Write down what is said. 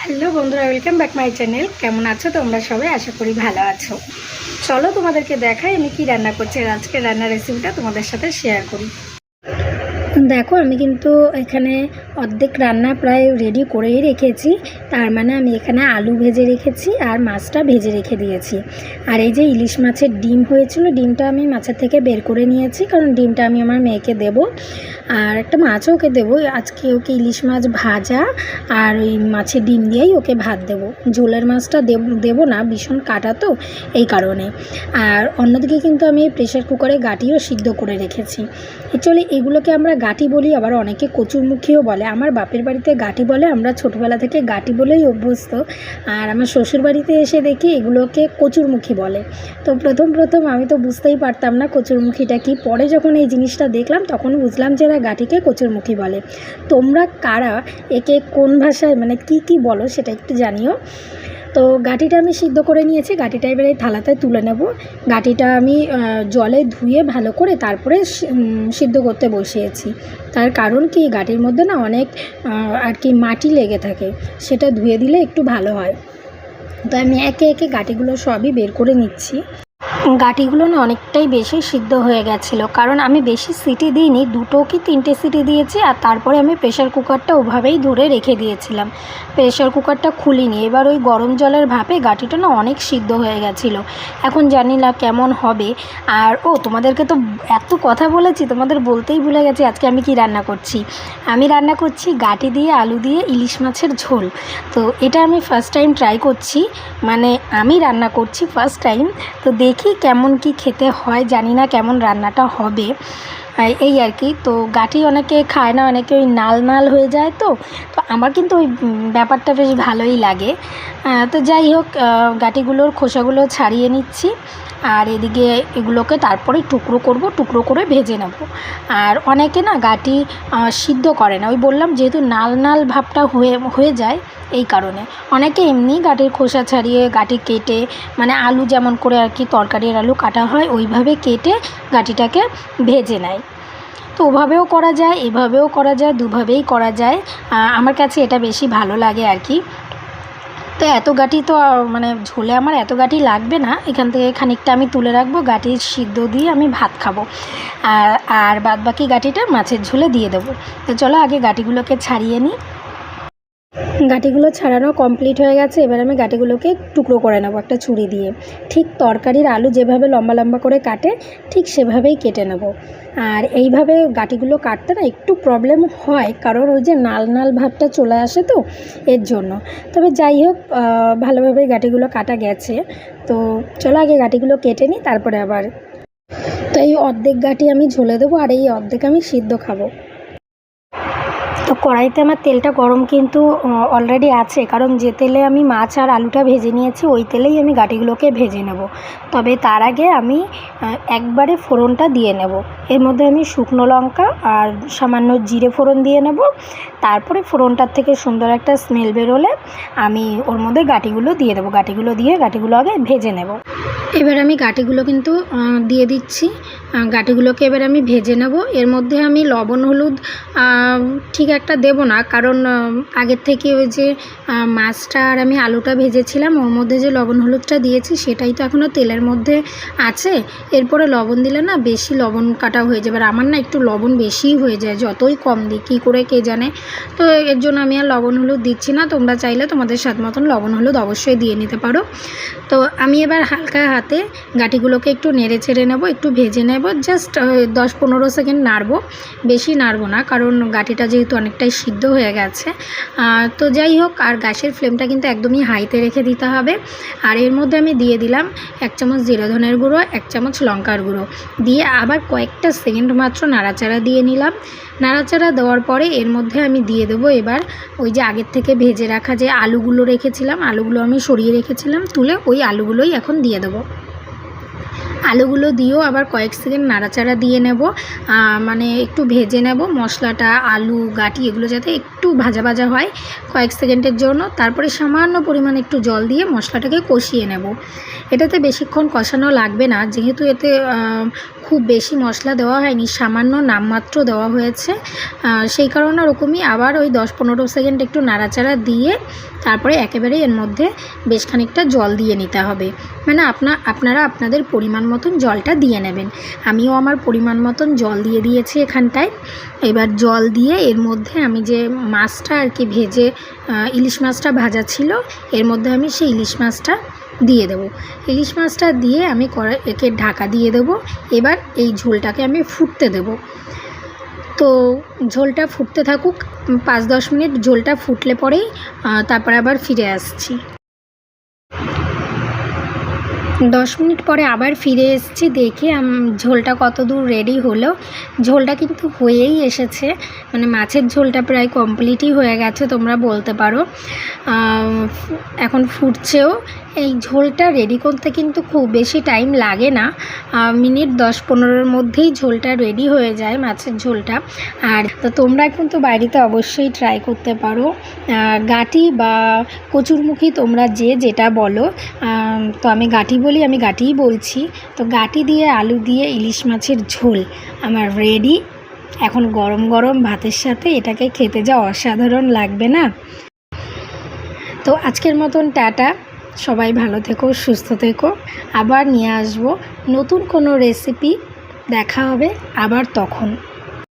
Hello বন্ধুরা, welcome back my channel. কেমন আছো তোমরা সবাই? আশা করি ভালো আছো। চলো তোমাদেরকে দেখাই আমি কি রান্না করছি। আজকে রান্নার রেসিপিটা তোমাদের সাথে শেয়ার করি। দেখো, আমি কিন্তু এখানে অর্ধেক রান্না প্রায় রেডি করেই রেখেছি। তার মানে আমি এখানে আলু ভেজে রেখেছি আর মাছটা ভেজে রেখে দিয়েছি। আর এই যে ইলিশ মাছের ডিম হয়েছিল, ডিমটা আমি মাছের থেকে বের করে নিয়েছি, কারণ ডিমটা আমি আমার মেয়েকে দেব। আর একটা মাছও ওকে দেবো। আজকে ওকে ইলিশ মাছ ভাজা আর ওই মাছের ডিম দিয়েই ওকে ভাত দেবো। ঝোলের মাছটা দেবো না, ভীষণ কাটা তো, এই কারণে। আর অন্যদিকে কিন্তু আমি প্রেশার কুকারে গাটিও সিদ্ধ করে রেখেছি। অ্যাকচুয়ালি এগুলোকে আমরা গাটি বলি, আবার অনেকে কচুরমুখীও বলে। আমার বাপের বাড়িতে গাটি বলে, আমরা ছোটোবেলা থেকে গাটি বলেই অভ্যস্ত। আর আমার শ্বশুর বাড়িতে এসে দেখি এগুলোকে কচুরমুখী বলে। তো প্রথম আমি তো বুঝতেই পারতাম না কচুরমুখীটা কি। পরে যখন এই জিনিসটা দেখলাম তখন বুঝলাম যে এরা গাটিকে কচুরমুখী বলে। তোমরা কারা একে কোন ভাষায় মানে কি বলো সেটা একটু জানিও। তো গাটিটা আমি সিদ্ধ করে নিয়েছি। গাটিটা এবারে থালাতে তুলে নেব। গাটিটা আমি জলে ধুয়ে ভালো করে তারপরে সিদ্ধ করতে বসিয়েছি। তার কারণ কি, গাটির মধ্যে না অনেক আর কি মাটি লেগে থাকে, সেটা ধুয়ে দিলে একটু ভালো হয়। তো আমি একে একে গাটিগুলো সবই বের করে নিচ্ছি। গাটিগুলো না অনেকটাই বেশি সিদ্ধ হয়ে গেছিলো, কারণ আমি বেশি সিটি দিইনি, 2 কি 3টে সিটি দিয়েছি। আর তারপরে আমি প্রেশার কুকারটা ওভাবেই ধরে রেখে দিয়েছিলাম, প্রেশার কুকারটা খুলিনি। এবার ওই গরম জলের ভাপে গাটিটা না অনেক সিদ্ধ হয়ে গেছিলো। এখন জানি না কেমন হবে। আর তোমাদেরকে তো এত কথা বলেছি, তোমাদের বলতেই ভুলে গেছি আজকে আমি কি রান্না করছি। আমি রান্না করছি গাটি দিয়ে আলু দিয়ে ইলিশ মাছের ঝোল। তো এটা আমি ফার্স্ট টাইম ট্রাই করছি, মানে আমি রান্না করছি ফার্স্ট টাইম। তো দেখি কেমন কি খেতে হয়, জানি না কেমন রান্নাটা হবে, এই আর কি। তো গাটি অনেকে খায় না, অনেকে ওই নাল হয়ে যায়। তো আমার কিন্তু ওই ব্যাপারটা বেশ ভালোই লাগে। তো যাই হোক, গাটিগুলোর খোসাগুলো ছাড়িয়ে নিচ্ছি। আর এদিকে এগুলোকে তারপরে টুকরো করে ভেজে নেব। আর অনেকে না গাটি সিদ্ধ করে না, ওই বললাম যেহেতু নাল ভাবটা হয়ে যায়, এই কারণে। অনেকে এমনি গাটির খোসা ছাড়িয়ে গাটি কেটে, মানে আলু যেমন করে আর কি তরকারির আলু কাটা হয় ওইভাবে কেটে গাটিটাকে ভেজে নেয়। তো ওভাবেও করা যায়, এভাবেও করা যায়, দুভাবেই করা যায়। আমার কাছে এটা বেশি ভালো লাগে আর কি। তো এত গাটি তো মানে ঝোলে আমার এত গাটি লাগবে না, এখান থেকে খানিকটা আমি তুলে রাখবো, গাটির সিদ্ধ দিয়ে আমি ভাত খাবো। আর বাদবাকি গাটিটা মাছের ঝোলে দিয়ে দেবো। তো চলো আগে গাটিগুলোকে ছাড়িয়ে নিই। গাটিগুলো ছাড়ানো কমপ্লিট হয়ে গেছে। এবার আমি গাটিগুলোকে টুকরো করে নেবো একটা ছুরি দিয়ে। ঠিক তরকারির আলু যেভাবে লম্বা করে কাটে ঠিক সেভাবেই কেটে নেব। আর এইভাবে গাটিগুলো কাটতে না একটু প্রবলেম হয়, কারণ ওই যে নাল ভাবটা চলে আসে, তো এর জন্য। তবে যাই হোক, ভালোভাবে গাটিগুলো কাটা গেছে। তো চলো আগে গাটিগুলো কেটে নিই, তারপরে আবার। তো এই অর্ধেক গাটি আমি ঝোলে দেবো, আর এই অর্ধেক আমি সিদ্ধ খাবো। তো কড়াইতে আমার তেলটা গরম কিন্তু অলরেডি আছে, কারণ যে তেলে আমি মাছ আর আলুটা ভেজে নিয়েছি ওই তেলেই আমি গাটিগুলোকে ভেজে নেব। তবে তার আগে আমি একবারে ফোড়নটা দিয়ে নেব। এর মধ্যে আমি শুকনো লঙ্কা আর সামান্য জিরে ফোড়ন দিয়ে নেব। তারপরে ফোড়নটার থেকে সুন্দর একটা স্মেল বেরোলে আমি ওর মধ্যে গাটিগুলো দিয়ে দেবো। গাটিগুলো আগে ভেজে নেব। এবার আমি গাটিগুলো কিন্তু দিয়ে দিচ্ছি। গাটিগুলোকে এবার আমি ভেজে নেব। এর মধ্যে আমি লবণ হলুদ ঠিক একটা দেবো না, কারণ আগের থেকে ওই যে মাছটা আর আমি আলুটা ভেজেছিলাম ওর মধ্যে যে লবণ হলুদটা দিয়েছি সেটাই তো এখনও তেলের মধ্যে আছে। এরপরে লবণ দিলে না বেশি লবণ কাটা হয়ে যাবে। আর আমার না একটু লবণ বেশিই হয়ে যায় যতই কম দিই, কী করে কে জানে। তো এর জন্য আমি আর লবণ হলুদ দিচ্ছি না। তোমরা চাইলে তোমাদের স্বাদ মতন লবণ হলুদ অবশ্যই দিয়ে নিতে পারো। তো আমি এবার হালকা হাতে গাটিগুলোকে একটু নেড়ে ছেড়ে নেব, একটু ভেজে নেব। জাস্ট 10-15 সেকেন্ড নাড়বো, বেশি নাড়বো না, কারণ গাটিটা যেহেতু অনেকটাই সিদ্ধ হয়ে গেছে। তো যাই হোক, আর গ্যাসের ফ্লেমটা কিন্তু একদমই হাইতে রেখে দিতে হবে। আর এর মধ্যে আমি দিয়ে দিলাম 1 চামচ জিরে ধনের গুঁড়ো, 1 চামচ লঙ্কার গুঁড়ো দিয়ে আবার কয়েকটা সেকেন্ড মাত্র নাড়াচাড়া দিয়ে নিলাম। নাড়াচাড়া দেওয়ার পরে এর মধ্যে আমি দিয়ে দেবো এবার ওই যে আগের থেকে ভেজে রাখা যে আলুগুলো রেখেছিলাম, আলুগুলো আমি সরিয়ে রেখেছিলাম তুলে, ওই আলুগুলোই এখন দিয়ে দেবো। আলুগুলো দিয়েও আবার কয়েক সেকেন্ড নাড়াচাড়া দিয়ে নেব, মানে একটু ভেজে নেব মশলাটা, আলু গাটি এগুলো যাতে একটু ভাজা ভাজা হয় কয়েক সেকেন্ডের জন্য। তারপরে সামান্য পরিমাণে একটু জল দিয়ে মশলাটাকে কষিয়ে নেব। এটাতে বেশিক্ষণ কষানো লাগবে না, যেহেতু এতে খুব বেশি মশলা দেওয়া হয়নি, সামান্য নামমাত্র দেওয়া হয়েছে, সেই কারণে ওরকমই আবার ওই 10-15 সেকেন্ড একটু নাড়াচাড়া দিয়ে তারপরে একেবারে এর মধ্যে বেশ খানিকটা জল দিয়ে নিতে হবে। মানে আপনারা আপনাদের পরিমাণ মতন জলটা দিয়ে নেবেন। আমিও আমার পরিমাণ মতন জল দিয়ে দিয়েছি এখানটায়। এবার জল দিয়ে এর মধ্যে আমি যে মাছটা আর কি ভেজে, ইলিশ মাছটা ভাজা ছিল, এর মধ্যে আমি সেই ইলিশ মাছটা দিয়ে দেবো। ইলিশ মাছটা দিয়ে আমি একে ঢাকা দিয়ে দেবো। এবার এই ঝোলটাকে আমি ফুটতে দেবো। তো ঝোলটা ফুটতে থাকুক 5-10 মিনিট। ঝোলটা ফুটলে পরেই তারপরে আবার ফিরে আসছি। 10 মিনিট পরে আবার ফিরে এসেছি, দেখে ঝোলটা কত দূর রেডি হলো। ঝোলটা কিন্তু হয়েই এসেছে, মানে মাছের ঝোলটা প্রায় কমপ্লিটই হয়ে গেছে তোমরা বলতে পারো। এখন ফুটছেও। এই ঝোলটা রেডি করতে কিন্তু খুব বেশি টাইম লাগে না, মিনিট 10-15-র মধ্যেই ঝোলটা রেডি হয়ে যায় মাছের ঝোলটা। আর তো তোমরা কিন্তু বাড়িতে অবশ্যই ট্রাই করতে পারো। গাটি বা কচুরমুখী তোমরা যে যেটা বলো, তো আমি গাটি বলি, আমি গাটিই বলছি। তো গাটি দিয়ে আলু দিয়ে ইলিশ মাছের ঝোল আমার রেডি। এখন গরম গরম ভাতের সাথে এটাকে খেতে যা অসাধারণ লাগবে না। তো আজকের মতন টাটা, সবাই ভালো থেকো, সুস্থ থেকো। আবার নিয়ে আসবো নতুন কোনো রেসিপি, দেখা হবে আবার তখন।